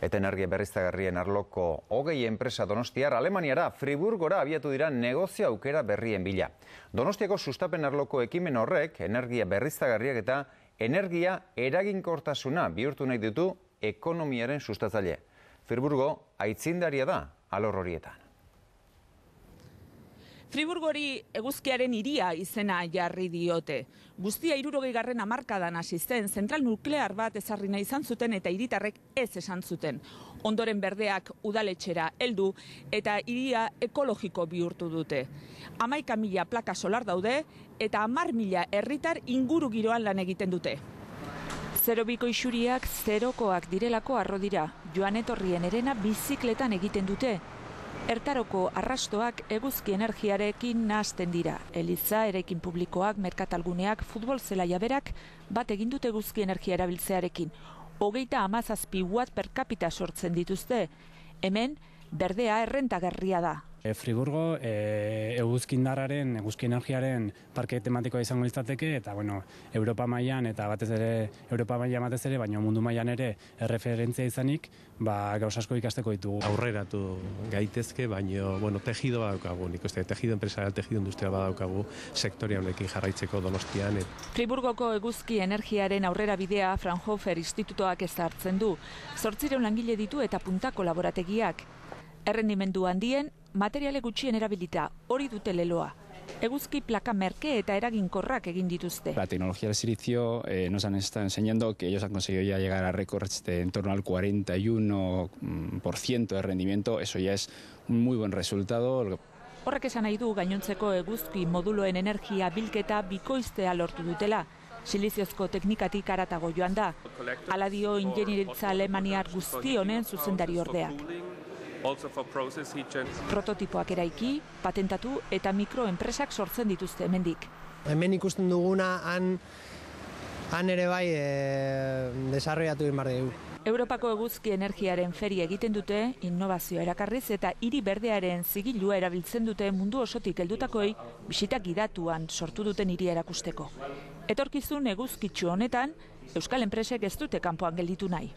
Eta energia berriztagarrien arloko 20 enpresa donostiar Alemaniara Friburgora abiatu dira negozio aukera berrien bila. Donostiako sustapen arloko ekimen horrek energia berriztagarriak eta energia eraginkortasuna bihurtu nahi ditu ekonomiaren sustatzaile. Friburgo aitzindaria da alor horietan. Friburgori eguzkiaren hiria izena jarri diote. Guztia 60. hamarkadan hasi zen, zentral nuklear bat ezarri nahi izan zuten eta hiritarrek ez esan zuten. Ondoren berdeak udaletxera heldu eta hiria ekologiko bihurtu dute. 11.000 plaka solar daude eta 10.000 herritar inguru giroan lan egiten dute. Zerobiko isuriak zerokoak direlako harro dira. Joan etorrien herena bizikletan egiten dute. Ertaroko arrastoak eguzki energiarekin nahasten dira. Eliza, eraikin publikoak, merkatalguneak, futbol zelaia berak bat egin dute eguzki energia erabiltzearekin. 37 watt per capita sortzen dituzte. Hemen, berdea errentagarria da. Friburgo eguzki indarraren, eguzki energiaren parke tematikoa izango litzateke eta Europa mailan eta batez ere Europa mailan batez ere, baina mundu mailan ere erreferentzia izanik, gauza asko ikasteko ditugu. Aurreratu gaitezke, baina tejido badaukagu, nik uste tejido empresarial, tejido industrial badaukagu sektorea honekin jarraitzeko Donostian. Friburgoko eguzki energiaren aurrera bidea Fraunhofer Institutoak ezartzen du. 800 langile ditu eta puntako laborategiak. Errendimendu handien, materiale gutxien erabilita, hori dute leloa. Eguzki plaka merke eta eraginkorrak egin dituzte. La tecnología del silicio nos han estado enseñando que ellos han conseguido ya llegar a récords de en torno al 41% de rendimiento. Eso ya es un muy buen resultado. Horrek esan nahi du gainontzeko eguzki moduloen energia bilketa bikoiztea lortu dutela. Siliziozko teknikatik haratago joan da. Hala dio ingeniaritza alemaniar guzti honen zuzendari ordeak. Prototipoak eraiki, patentatu eta mikroenpresak sortzen dituzte hemendik. Hemen ikusten duguna han ere bai desarrollatu egin behar dugu. Europako eguzki energiaren feria egiten dute, innovazioa erakarriz eta hiri berdearen zigilua erabiltzen dute mundu osotik heldutakoei bisita gidatuan sortu duten hiria erakusteko. Etorkizun eguzkitsu honetan, euskal enpresek ez dute kanpoan gelditu nahi.